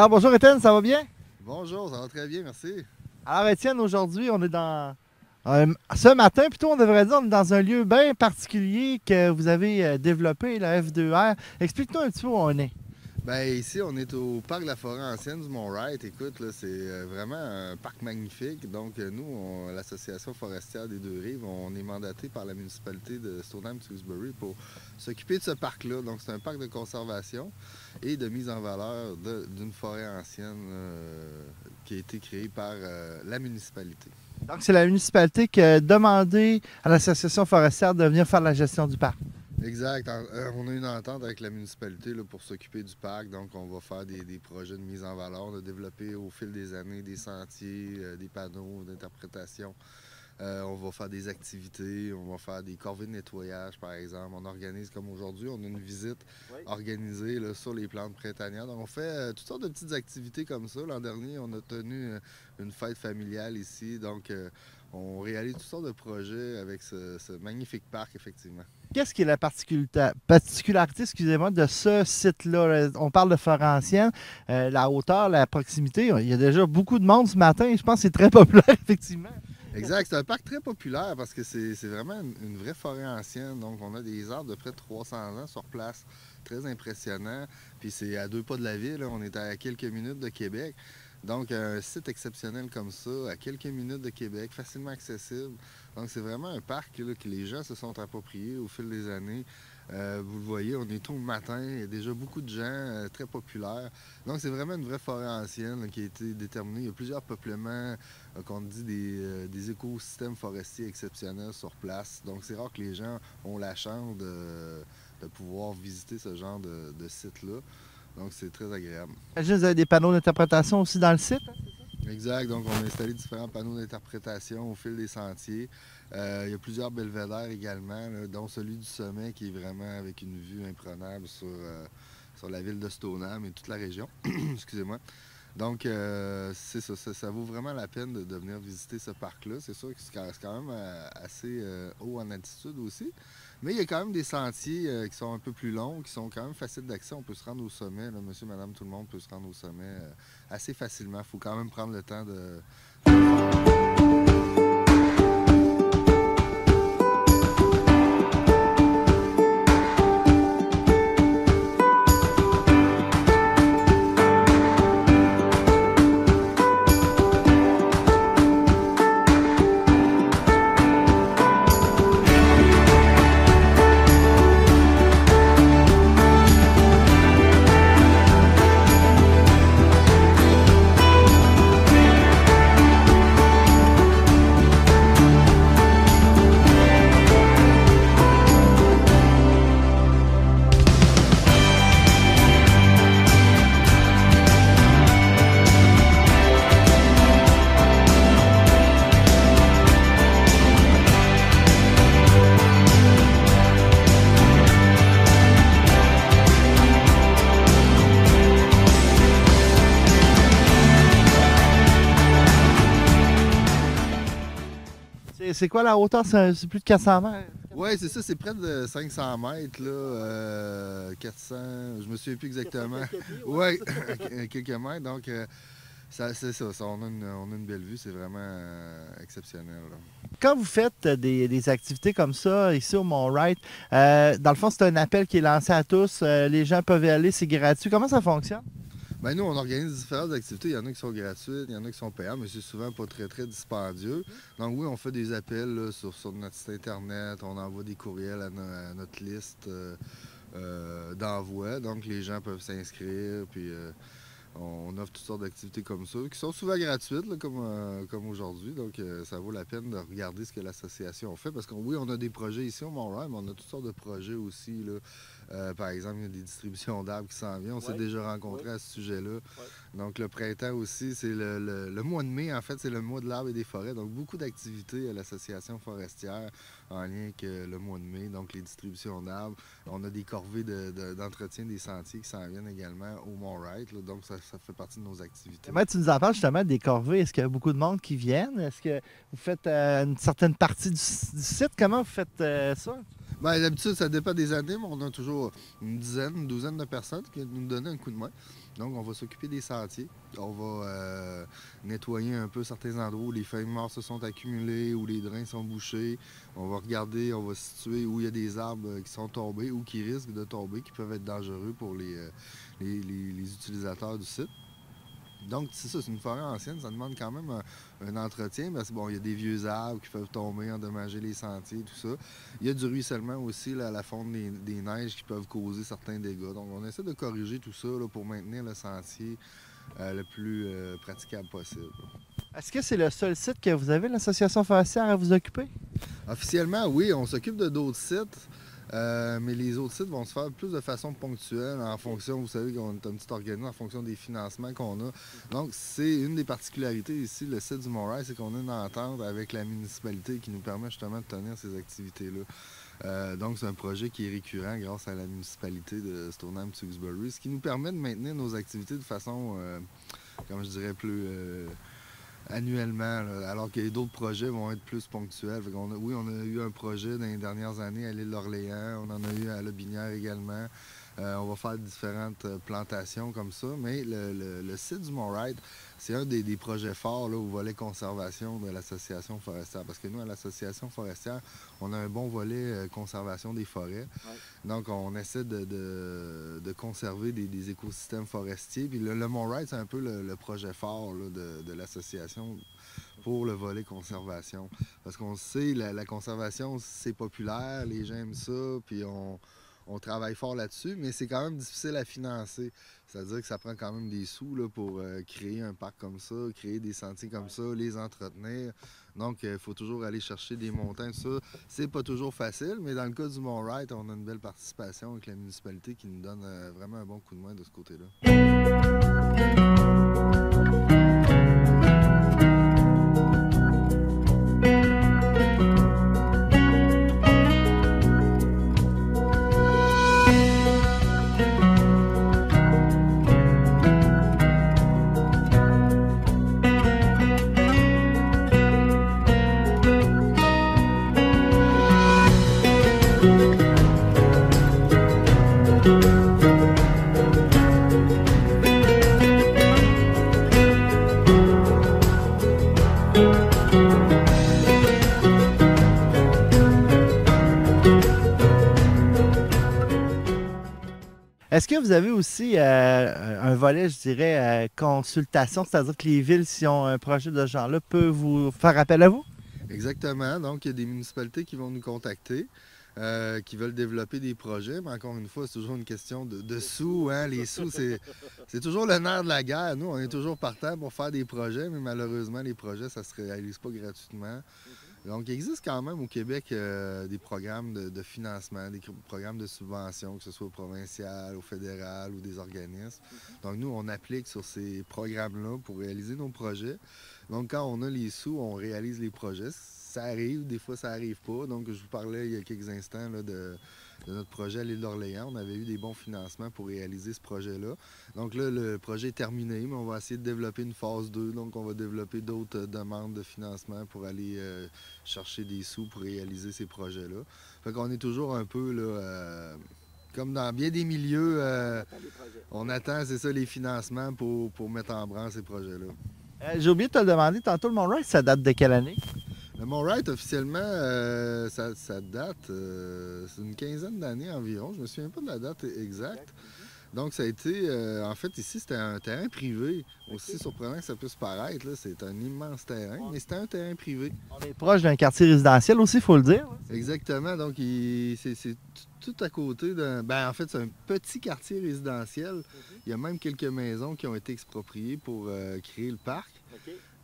Alors, bonjour Étienne, ça va bien? Bonjour, ça va très bien, merci. Alors, Étienne, aujourd'hui, on est dans. Ce matin, plutôt, on devrait dire, on est dans un lieu bien particulier que vous avez développé, la F2R. Explique-nous un petit peu où on est. Ben ici, on est au parc de la forêt ancienne du Mont-Wright. Écoute, là, c'est vraiment un parc magnifique. Donc, nous, l'Association forestière des Deux-Rives, on est mandaté par la municipalité de Stoneham-Tewksbury pour s'occuper de ce parc-là. Donc, c'est un parc de conservation et de mise en valeur d'une forêt ancienne qui a été créée par la municipalité. Donc, c'est la municipalité qui a demandé à l'Association forestière de venir faire la gestion du parc. Exact. On a une entente avec la municipalité là, pour s'occuper du parc. Donc, on va faire des projets de mise en valeur. On a développé au fil des années des sentiers, des panneaux d'interprétation. On va faire des activités, on va faire des corvées de nettoyage, par exemple. On organise, comme aujourd'hui, on a une visite organisée là, sur les plantes printanières. Donc, on fait toutes sortes de petites activités comme ça. L'an dernier, on a tenu une fête familiale ici. Donc, on réalise toutes sortes de projets avec ce magnifique parc, effectivement. Qu'est-ce qui est la particularité, excusez-moi, de ce site-là? On parle de forêt ancienne, la hauteur, la proximité. Il y a déjà beaucoup de monde ce matin et je pense que c'est très populaire, effectivement. Exact, c'est un parc très populaire parce que c'est vraiment une vraie forêt ancienne. Donc, on a des arbres de près de 300 ans sur place, très impressionnant. Puis, c'est à 2 pas de la ville, là. On est à quelques minutes de Québec. Donc, un site exceptionnel comme ça, à quelques minutes de Québec, facilement accessible. Donc, c'est vraiment un parc là, que les gens se sont appropriés au fil des années. Vous le voyez, on est tôt le matin, il y a déjà beaucoup de gens très populaires. Donc, c'est vraiment une vraie forêt ancienne là, qui a été déterminée. Il y a plusieurs peuplements, qu'on dit des écosystèmes forestiers exceptionnels sur place. Donc, c'est rare que les gens ont la chance de pouvoir visiter ce genre de site-là. Donc, c'est très agréable. J'imagine que vous avez des panneaux d'interprétation aussi dans le site. Exact. Donc, on a installé différents panneaux d'interprétation au fil des sentiers. Il y a plusieurs belvédères également, là, dont celui du sommet qui est vraiment avec une vue imprenable sur la ville de Stoneham et toute la région. Excusez-moi. Donc, c'est ça, ça vaut vraiment la peine de venir visiter ce parc-là. C'est sûr que c'est quand même assez haut en altitude aussi. Mais il y a quand même des sentiers qui sont un peu plus longs, qui sont quand même faciles d'accès. On peut se rendre au sommet. Là, monsieur, madame, tout le monde peut se rendre au sommet assez facilement. Il faut quand même prendre le temps de... C'est quoi la hauteur? C'est plus de 400 mètres. Oui, c'est ça, c'est près de 500 mètres, là, 400, je me souviens plus exactement. Oui, quelques mètres. Donc, c'est ça, on a une belle vue, c'est vraiment exceptionnel. Là. Quand vous faites des activités comme ça, ici au Mont-Wright, dans le fond, c'est un appel qui est lancé à tous. Les gens peuvent y aller, c'est gratuit. Comment ça fonctionne? Ben nous, on organise différentes activités. Il y en a qui sont gratuites, il y en a qui sont payantes, mais c'est souvent pas très, très dispendieux. Donc oui, on fait des appels là, sur notre site Internet, on envoie des courriels à notre liste d'envoi. Donc les gens peuvent s'inscrire, puis on offre toutes sortes d'activités comme ça, qui sont souvent gratuites, là, comme aujourd'hui. Donc ça vaut la peine de regarder ce que l'association fait, parce que oui, on a des projets ici au Mont-Wright, mais on a toutes sortes de projets aussi, là. Par exemple, il y a des distributions d'arbres qui s'en viennent. On s'est déjà rencontrés à ce sujet-là. Donc, le printemps aussi, c'est le mois de mai, en fait, c'est le mois de l'arbre et des forêts. Donc, beaucoup d'activités à l'association forestière en lien avec le mois de mai. Donc, les distributions d'arbres. On a des corvées d'entretien des sentiers qui s'en viennent également au Mont-Wright. Donc, ça fait partie de nos activités. Mais tu nous en parles justement des corvées. Est-ce qu'il y a beaucoup de monde qui viennent? Est-ce que vous faites une certaine partie du site? Comment vous faites ça? Bien, d'habitude, ça dépend des années, mais on a toujours une douzaine de personnes qui nous donnent un coup de main. Donc, on va s'occuper des sentiers. On va nettoyer un peu certains endroits où les feuilles mortes se sont accumulées, où les drains sont bouchés. On va regarder, on va situer où il y a des arbres qui sont tombés ou qui risquent de tomber, qui peuvent être dangereux pour les utilisateurs du site. Donc, c'est ça, c'est une forêt ancienne, ça demande quand même un entretien parce que, bon, il y a des vieux arbres qui peuvent tomber, endommager les sentiers, tout ça. Il y a du ruissellement aussi là, à la fonte des neiges qui peuvent causer certains dégâts. Donc, on essaie de corriger tout ça là, pour maintenir le sentier le plus praticable possible. Est-ce que c'est le seul site que vous avez, l'Association forestière, à vous occuper? Officiellement, oui, on s'occupe de d'autres sites. Mais les autres sites vont se faire plus de façon ponctuelle en fonction, vous savez qu'on est un petit organisme, en fonction des financements qu'on a. Donc, c'est une des particularités ici, le site du Mont-Royal, c'est qu'on a une entente avec la municipalité qui nous permet justement de tenir ces activités-là. Donc, c'est un projet qui est récurrent grâce à la municipalité de Stoneham-Tewkesbury, ce qui nous permet de maintenir nos activités de façon, comme je dirais, plus annuellement, là, alors que d'autres projets vont être plus ponctuels. Oui, on a eu un projet dans les dernières années à l'île d'Orléans, on en a eu à Lotbinière également. On va faire différentes plantations comme ça, mais le site du Mont-Royal, c'est un des projets forts là, au volet conservation de l'Association forestière. Parce que nous, à l'Association forestière, on a un bon volet conservation des forêts. Ouais. Donc, on essaie de conserver des écosystèmes forestiers. Puis le Mont-Royal, c'est un peu le projet fort là, de l'association pour le volet conservation. Parce qu'on sait, la conservation, c'est populaire, les gens aiment ça, puis on travaille fort là-dessus, mais c'est quand même difficile à financer. C'est-à-dire que ça prend quand même des sous là, pour créer un parc comme ça, créer des sentiers comme ça, les entretenir. Donc, il faut toujours aller chercher des montants. Ça, c'est pas toujours facile, mais dans le cas du Mont-Royal, on a une belle participation avec la municipalité qui nous donne vraiment un bon coup de main de ce côté-là. Est-ce que vous avez aussi un volet, je dirais, consultation, c'est-à-dire que les villes, s'ils ont un projet de ce genre-là, peuvent vous faire appel à vous? Exactement. Donc, il y a des municipalités qui vont nous contacter, qui veulent développer des projets, mais encore une fois, c'est toujours une question de sous. Hein? Les sous, c'est toujours le nerf de la guerre. Nous, on est toujours partants pour faire des projets, mais malheureusement, les projets, ça ne se réalise pas gratuitement. Donc, il existe quand même au Québec des programmes de financement, des programmes de subvention, que ce soit au provincial, au fédéral ou des organismes. Donc, nous, on applique sur ces programmes-là pour réaliser nos projets. Donc, quand on a les sous, on réalise les projets. Ça arrive, des fois, ça n'arrive pas. Donc, je vous parlais il y a quelques instants là, de notre projet à l'île d'Orléans. On avait eu des bons financements pour réaliser ce projet-là. Donc là, le projet est terminé, mais on va essayer de développer une phase 2. Donc, on va développer d'autres demandes de financement pour aller chercher des sous pour réaliser ces projets-là. Fait qu'on est toujours un peu là, comme dans bien des milieux, on attend, c'est ça, les financements pour mettre en branle ces projets-là. J'ai oublié de te le demander tantôt, le Mont-Royal, ça date de quelle année? Le Mont-Royal, officiellement, ça date, c'est une quinzaine d'années environ. Je ne me souviens pas de la date exacte. Donc, ça a été, en fait, ici, c'était un terrain privé. Aussi surprenant que ça puisse paraître, c'est un immense terrain, mais c'était un terrain privé. On est proche d'un quartier résidentiel aussi, il faut le dire. Exactement. Donc, c'est tout à côté d'un... Ben, en fait, c'est un petit quartier résidentiel. Il y a même quelques maisons qui ont été expropriées pour créer le parc.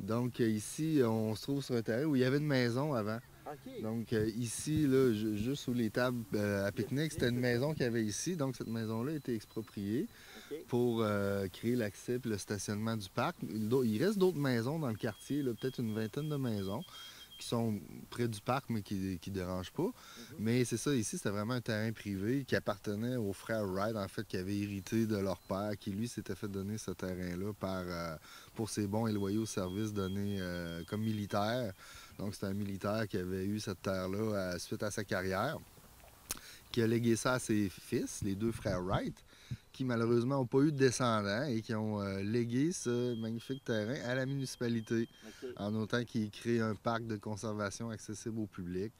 Donc, ici, on se trouve sur un terrain où il y avait une maison avant. Okay. Donc, ici, là, juste sous les tables à pique-nique, c'était une maison qu'il y avait ici. Donc, cette maison-là a été expropriée pour créer l'accès et le stationnement du parc. Il reste d'autres maisons dans le quartier, peut-être une vingtaine de maisons qui sont près du parc, mais qui ne dérangent pas. Mais c'est ça, ici, c'était vraiment un terrain privé qui appartenait aux frères Wright, en fait, qui avaient hérité de leur père, qui, lui, s'était fait donner ce terrain-là pour ses bons et loyaux services donnés comme militaire. Donc, c'était un militaire qui avait eu cette terre-là suite à sa carrière, qui a légué ça à ses fils, les deux frères Wright. qui malheureusement n'ont pas eu de descendants et qui ont légué ce magnifique terrain à la municipalité, en autant qu'ils créent un parc de conservation accessible au public.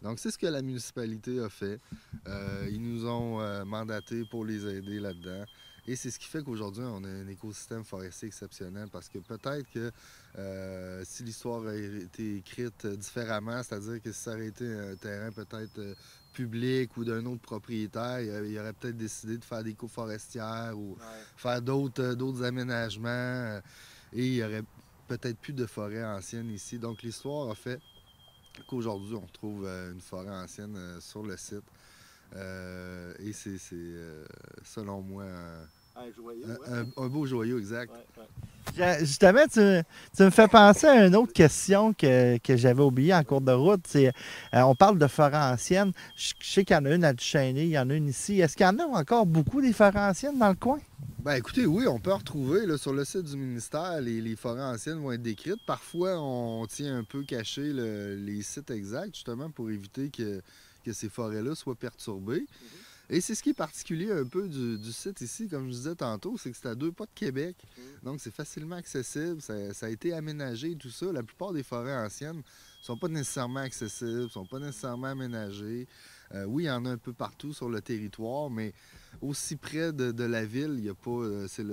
Donc c'est ce que la municipalité a fait. Ils nous ont mandatés pour les aider là-dedans. Et c'est ce qui fait qu'aujourd'hui, on a un écosystème forestier exceptionnel parce que peut-être que si l'histoire a été écrite différemment, c'est-à-dire que si ça aurait été un terrain peut-être public ou d'un autre propriétaire, il aurait peut-être décidé de faire des coupes forestières ou faire d'autres aménagements et il n'y aurait peut-être plus de forêt ancienne ici. Donc l'histoire a fait qu'aujourd'hui, on retrouve une forêt ancienne sur le site. Et c'est selon moi un joyau, un beau joyau, exact. Justement, tu me fais penser à une autre question que j'avais oubliée en cours de route. On parle de forêts anciennes. Je sais qu'il y en a une à Duchesnay, il y en a une ici. Est-ce qu'il y en a encore beaucoup des forêts anciennes dans le coin? Ben écoutez, oui, on peut en retrouver là, sur le site du ministère. Les forêts anciennes vont être décrites. Parfois, on tient un peu caché les sites exacts, justement, pour éviter que ces forêts-là soient perturbées. Et c'est ce qui est particulier un peu du site ici, comme je disais tantôt, c'est que c'est à 2 pas de Québec. Donc c'est facilement accessible, ça a été aménagé et tout ça. La plupart des forêts anciennes ne sont pas nécessairement accessibles, ne sont pas nécessairement aménagées. Oui, il y en a un peu partout sur le territoire, mais aussi près de la ville, il n'y a pas. C'est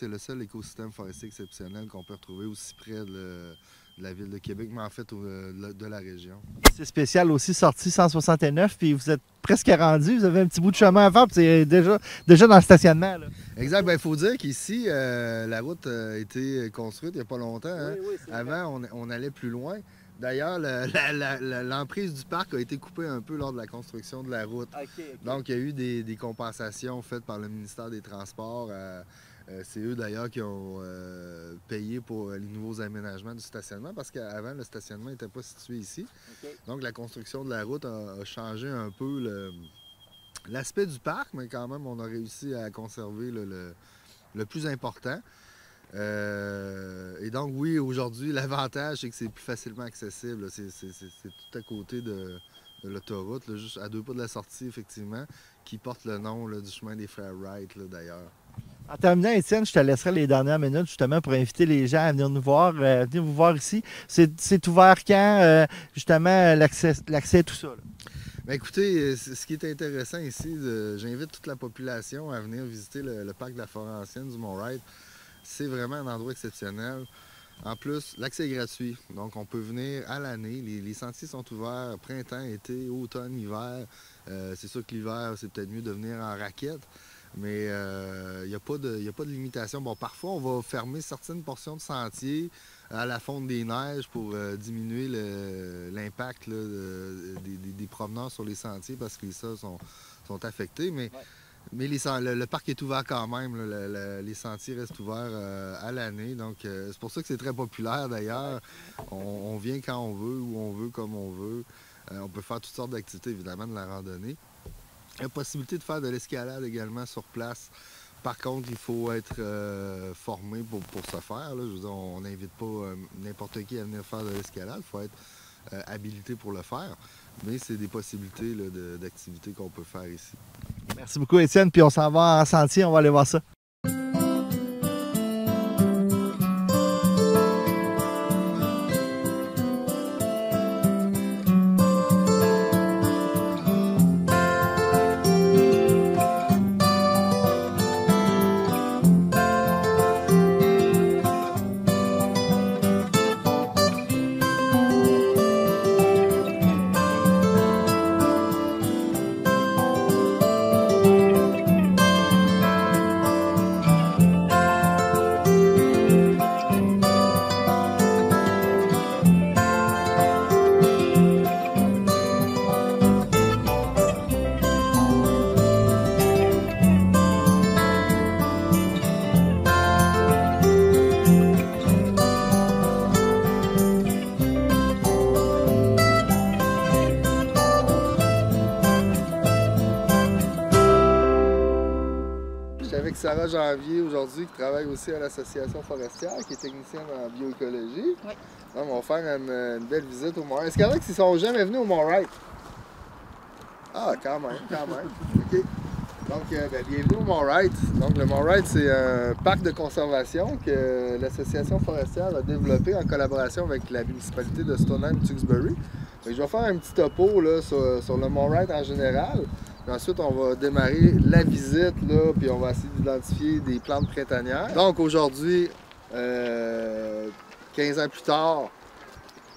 le seul écosystème forestier exceptionnel qu'on peut retrouver aussi près de la ville de Québec, mais en fait de la région. C'est spécial aussi, sorti 169, puis vous êtes presque rendu, vous avez un petit bout de chemin à faire, puis c'est déjà dans le stationnement. Là. Exact, il faut dire qu'ici, la route a été construite il n'y a pas longtemps. Hein? Oui, Avant, on allait plus loin. D'ailleurs, l'emprise du parc a été coupée un peu lors de la construction de la route. Okay. Donc, il y a eu des compensations faites par le ministère des Transports. C'est eux d'ailleurs qui ont payé pour les nouveaux aménagements du stationnement parce qu'avant, le stationnement n'était pas situé ici. Okay. Donc, la construction de la route a changé un peu l'aspect du parc, mais quand même, on a réussi à conserver le plus important. Et donc, oui, aujourd'hui, l'avantage, c'est que c'est plus facilement accessible. C'est tout à côté de l'autoroute, juste à 2 pas de la sortie, effectivement, qui porte le nom du chemin des Frères Wright, d'ailleurs. En terminant, Étienne, je te laisserai les dernières minutes justement pour inviter les gens à venir nous voir, venir vous voir ici. C'est ouvert quand, justement, l'accès à tout ça? Là? Bien, écoutez, ce qui est intéressant ici, j'invite toute la population à venir visiter le parc de la forêt ancienne du Mont-Wright. C'est vraiment un endroit exceptionnel. En plus, l'accès est gratuit, donc on peut venir à l'année. Les sentiers sont ouverts printemps, été, automne, hiver. C'est sûr que l'hiver, c'est peut-être mieux de venir en raquette. Mais il n'y a pas de limitation. Bon, parfois, on va fermer certaines portions de sentiers à la fonte des neiges pour diminuer l'impact des promeneurs sur les sentiers parce que les sols sont affectés. Mais le parc est ouvert quand même. Les sentiers restent ouverts à l'année. Donc, c'est pour ça que c'est très populaire d'ailleurs. On vient quand on veut, où on veut, comme on veut. On peut faire toutes sortes d'activités, évidemment, de la randonnée. Il y a possibilité de faire de l'escalade également sur place. Par contre, il faut être formé pour ce faire. Là. Je veux dire, on n'invite pas n'importe qui à venir faire de l'escalade. Il faut être habilité pour le faire. Mais c'est des possibilités d'activités qu'on peut faire ici. Merci beaucoup, Étienne. Puis on s'en va en sentier, on va aller voir ça. Avec Sarah Janvier aujourd'hui qui travaille aussi à l'Association forestière, qui est technicienne en bioécologie. Oui. Donc, on va faire une belle visite au Mont-Wright. Est-ce qu'il y en a qui ne sont jamais venus au Mont-Wright? Ah, quand même. OK. Donc, bienvenue au Mont-Wright. Donc, le Mont-Wright, c'est un parc de conservation que l'Association forestière a développé en collaboration avec la municipalité de Stoneham-Tewksbury. Je vais faire un petit topo là, sur le Mont-Wright en général. Puis ensuite, on va démarrer la visite, là, puis on va essayer d'identifier des plantes printanières. Donc, aujourd'hui, 15 ans plus tard,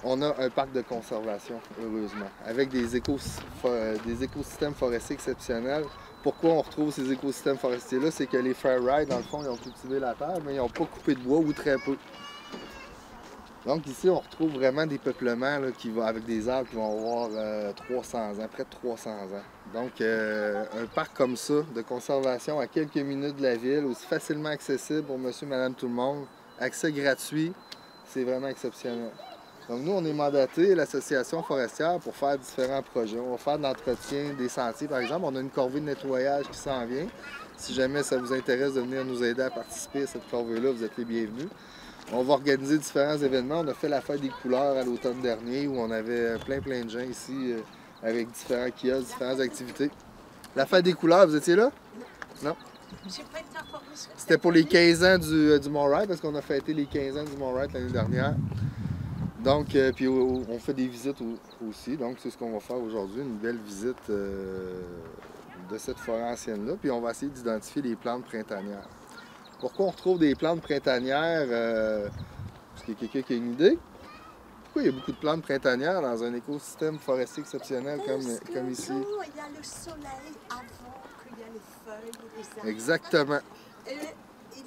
on a un parc de conservation, heureusement, avec des écosystèmes forestiers exceptionnels. Pourquoi on retrouve ces écosystèmes forestiers-là? C'est que les Fairride, dans le fond, ils ont cultivé la terre, mais ils n'ont pas coupé de bois ou très peu. Donc ici, on retrouve vraiment des peuplements là, avec des arbres qui vont avoir 300 ans, près de 300 ans. Donc un parc comme ça, de conservation à quelques minutes de la ville, aussi facilement accessible pour monsieur, madame, tout le monde, accès gratuit, c'est vraiment exceptionnel. Donc nous, on est mandaté, l'association forestière, pour faire différents projets. On va faire de l'entretien des sentiers, par exemple. On a une corvée de nettoyage qui s'en vient. Si jamais ça vous intéresse de venir nous aider à participer à cette corvée-là, vous êtes les bienvenus. On va organiser différents événements. On a fait la fête des couleurs à l'automne dernier, où on avait plein de gens ici, avec différents kiosques, différentes activités. La fête des couleurs, vous étiez là? Non? C'était pour les 15 ans du Mont-Wright, parce qu'on a fêté les 15 ans du Mont-Wright l'année dernière. Donc, puis on fait des visites aussi. Donc, c'est ce qu'on va faire aujourd'hui, une belle visite de cette forêt ancienne-là. Puis on va essayer d'identifier les plantes printanières. Pourquoi on retrouve des plantes printanières? Est-ce qu'il y a quelqu'un qui a une idée? Pourquoi il y a beaucoup de plantes printanières dans un écosystème forestier exceptionnel comme ici? Il y a le soleil avant qu'il y ait les feuilles et les arbres. Exactement. Et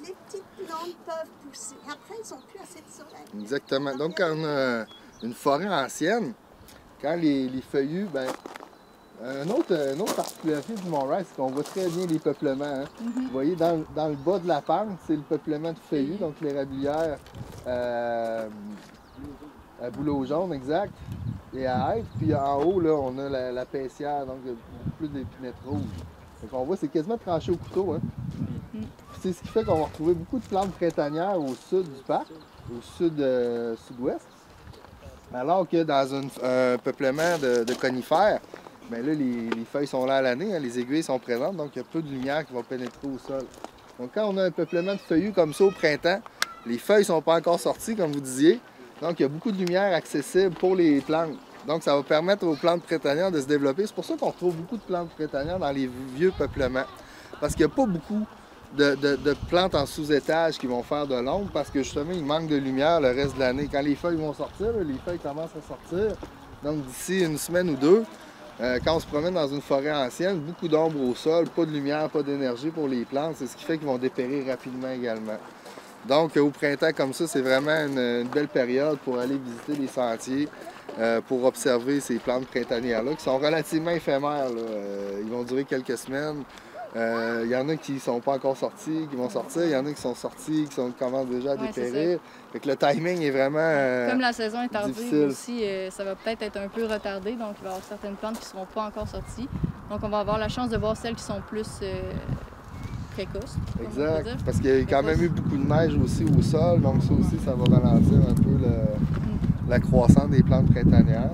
les petites plantes peuvent pousser. Après, ils n'ont plus assez de soleil. Exactement. Donc, quand on a une forêt ancienne, quand les feuillus, une autre particularité du Mont-Wright, c'est qu'on voit très bien les peuplements. Hein? Vous voyez, dans le bas de la pente, c'est le peuplement de feuillus, donc l'érablière à bouleau jaune, exact, et à hêtre. Puis en haut, là, on a la paissière, donc beaucoup plus d'épinette rouge. Donc on voit, c'est quasiment tranché au couteau. Hein? C'est ce qui fait qu'on va retrouver beaucoup de plantes printanières au sud du parc, au sud-ouest. Alors que dans un peuplement de conifères, bien là, les feuilles sont là à l'année, hein, les aiguilles sont présentes, donc il y a peu de lumière qui va pénétrer au sol. Donc quand on a un peuplement de feuillus comme ça au printemps, les feuilles ne sont pas encore sorties, comme vous disiez, donc il y a beaucoup de lumière accessible pour les plantes. Donc ça va permettre aux plantes printanières de se développer. C'est pour ça qu'on retrouve beaucoup de plantes printanières dans les vieux peuplements. Parce qu'il n'y a pas beaucoup de plantes en sous-étage qui vont faire de l'ombre parce que justement, il manque de lumière le reste de l'année. Quand les feuilles vont sortir, les feuilles commencent à sortir. Donc d'ici une semaine ou deux, quand on se promène dans une forêt ancienne, beaucoup d'ombre au sol, pas de lumière, pas d'énergie pour les plantes. C'est ce qui fait qu'ils vont dépérir rapidement également. Donc au printemps comme ça, c'est vraiment une belle période pour aller visiter les sentiers, pour observer ces plantes printanières-là qui sont relativement éphémères. Là. Ils vont durer quelques semaines. Il y en a qui ne sont pas encore sortis, qui vont sortir. Il y en a qui sont sortis, qui commencent déjà à dépérir. Fait que le timing est vraiment comme la saison est tardive difficile. aussi, ça va peut-être être un peu retardé. Donc, il va y avoir certaines plantes qui ne seront pas encore sorties. Donc, on va avoir la chance de voir celles qui sont plus précoces. Exact. Parce qu'il y a quand même eu beaucoup de neige aussi au sol. Donc, ça aussi, ça va ralentir un peu la croissance des plantes printanières.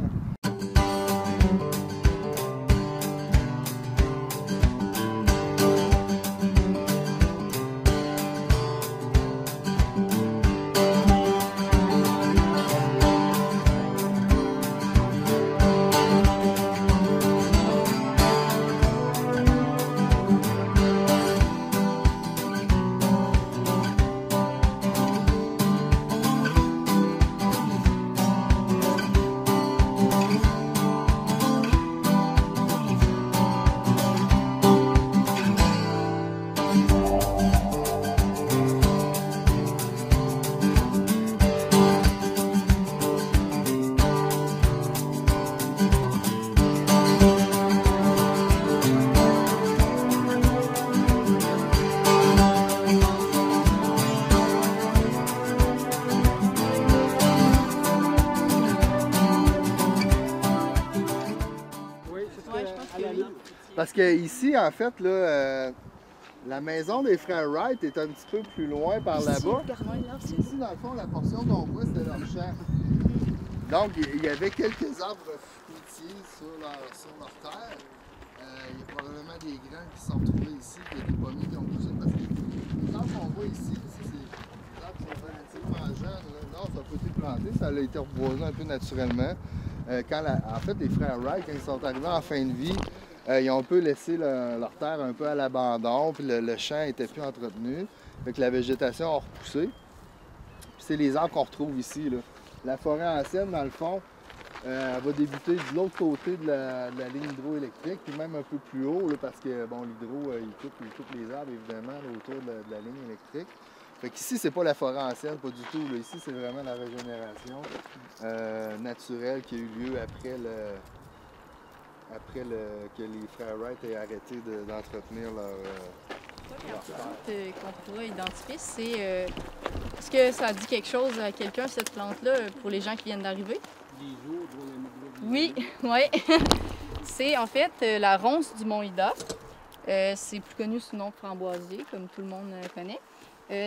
Parce que ici, en fait, là, la maison des frères Wright est un petit peu plus loin par là-bas. Ici, dans le fond, la portion qu'on voit, c'était leur champ. Donc, il y avait quelques arbres fruitiers sur leur terre. Il y a probablement des graines qui se sont retrouvés ici, puis il y a des pommiers qui ont poussé parce que les arbres qu'on voit ici, c'est des arbres qui sont relativement jeunes. Là. Non, ça n'a pas été planté, ça a été reboisé un peu naturellement. En fait, les frères Wright, quand ils sont arrivés en fin de vie, ils ont un peu laissé leur terre un peu à l'abandon, puis le champ n'était plus entretenu. Fait que la végétation a repoussé. Puis c'est les arbres qu'on retrouve ici. Là. La forêt ancienne, dans le fond, elle va débuter de l'autre côté de la ligne hydroélectrique, puis même un peu plus haut, là, parce que bon, l'hydro, il coupe les arbres, évidemment, là, autour de la ligne électrique. Fait qu'ici, c'est pas la forêt ancienne, pas du tout. Là. Ici, c'est vraiment la régénération naturelle qui a eu lieu après que les frères Wright aient arrêté d'entretenir leur terre. Qu'on pourrait identifier, c'est est-ce que ça dit quelque chose à quelqu'un, cette plante-là, pour les gens qui viennent d'arriver? Oui, oui. C'est en fait la ronce du mont Ida. C'est plus connu sous le nom de framboisier, comme tout le monde connaît.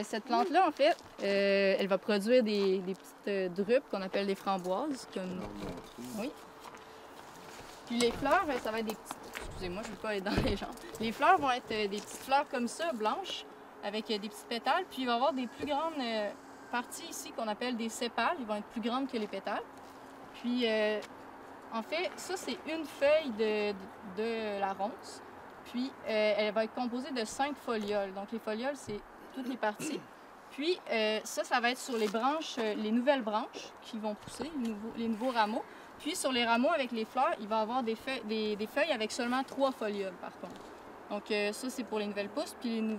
Cette plante-là, en fait, elle va produire des petites drupes qu'on appelle des framboises. Comme... Oui. Puis les fleurs, ça va être des petites... Excusez-moi, je ne veux pas être dans les jambes. Les fleurs vont être des petites fleurs comme ça, blanches, avec des petits pétales. Puis il va y avoir des plus grandes parties ici qu'on appelle des sépales. Ils vont être plus grandes que les pétales. Puis, en fait, ça, c'est une feuille de la ronce. Puis, elle va être composée de 5 folioles. Donc, les folioles, c'est toutes les parties. Puis, ça va être sur les branches, les nouvelles branches qui vont pousser, les nouveaux rameaux. Puis, sur les rameaux avec les fleurs, il va y avoir des feuilles avec seulement 3 folioles, par contre. Donc, ça, c'est pour les nouvelles pousses. Puis,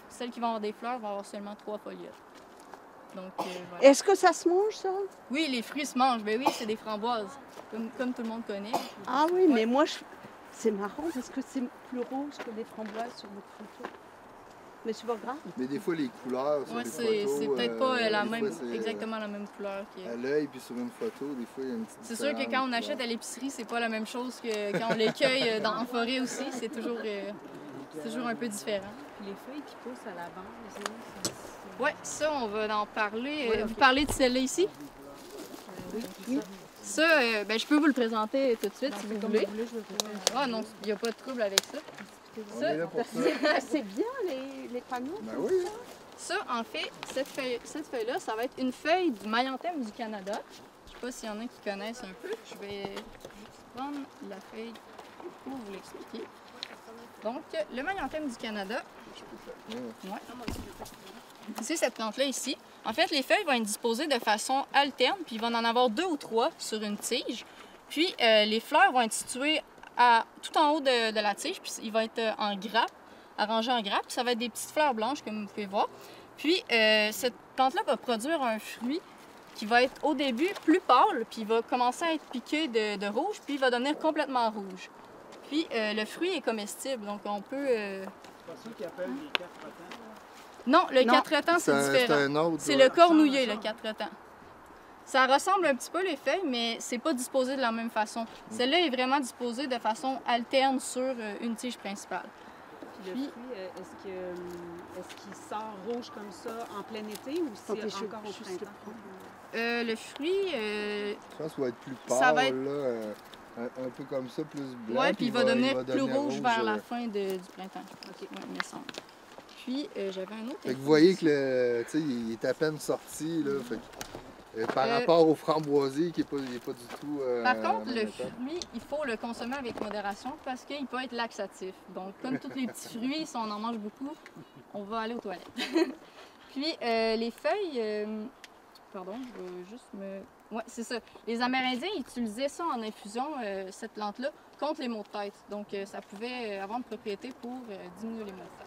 celles qui vont avoir des fleurs vont avoir seulement 3 folioles. Donc, voilà. Est-ce que ça se mange, ça? Oui, les fruits se mangent. Ben oui, c'est des framboises, comme tout le monde connaît. Ah oui, mais moi, c'est marrant parce que c'est plus rose que des framboises sur votre photo. Mais c'est pas grave. Mais des fois, les couleurs sur les photos... c'est peut-être pas exactement la même couleur. À l'œil, puis sur une photo, des fois, il y a une petite C'est sûr que quand on achète à l'épicerie, c'est pas la même chose que quand on les cueille en forêt aussi. C'est toujours un peu différent. Les feuilles qui poussent à l'avant, oui, ça, on va en parler. Vous parlez de celle-là ici? Oui. Ça, je peux vous le présenter tout de suite si vous voulez. Ah non, il n'y a pas de trouble avec ça. C'est bien les panneaux. Ben oui. Ça, en fait, cette feuille-là, ça va être une feuille du Maillanthème du Canada. Je ne sais pas s'il y en a qui connaissent un peu. Je vais juste prendre la feuille pour vous l'expliquer. Donc, le Maillanthème du Canada. Ouais. C'est cette plante-là ici. En fait, les feuilles vont être disposées de façon alterne, puis il va en avoir 2 ou 3 sur une tige. Puis les fleurs vont être situées tout en haut de la tige, puis il va être en grappe, arrangé en grappe. Puis ça va être des petites fleurs blanches, comme vous pouvez voir. Puis cette plante-là va produire un fruit qui va être au début plus pâle, puis il va commencer à être piqué de rouge, puis il va devenir complètement rouge. Puis le fruit est comestible, donc on peut... C'est pas ça qu'ils appellent les 4 temps? Non, le 4 temps, c'est différent. C'est le cornouiller, le 4 temps. Ça ressemble un petit peu les feuilles, mais c'est pas disposé de la même façon. Celle-là est vraiment disposée de façon alterne sur une tige principale. Puis le fruit, est-ce qu'il sort rouge comme ça en plein été ou c'est encore au printemps? Le fruit... Je pense qu'il va être plus pâle, ça va être... là, un peu comme ça, plus blanc. Oui, puis il va devenir plus rouge vers la fin du printemps. OK, ouais, il me semble. Puis, j'avais un autre... Fait que vous voyez que il est à peine sorti, là. Fait que, par rapport au framboisier, qui n'est pas du tout... Par contre, le fruit, il faut le consommer avec modération parce qu'il peut être laxatif. Donc, comme tous les petits fruits, si on en mange beaucoup, on va aller aux toilettes. Puis, les feuilles... Pardon, je vais juste me... Oui, c'est ça. Les Amérindiens utilisaient ça en infusion, cette plante-là, contre les maux de tête. Donc, ça pouvait avoir une propriété pour diminuer les maux de tête.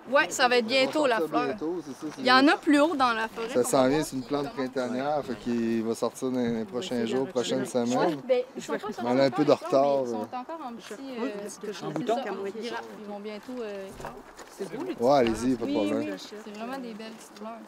Oui, ça va être bientôt la fleur. Bientôt, c'est ça, il y en a plus haut dans la forêt. Ça s'en vient, c'est une plante printanière, fait qu'il va sortir dans les prochains jours, prochaines semaines. On a un peu de retard. Ils sont encore en petit... en bouton? Ils vont bientôt... C'est beau, les Ouais, allez-y, pas de problème. C'est vraiment des belles petites fleurs.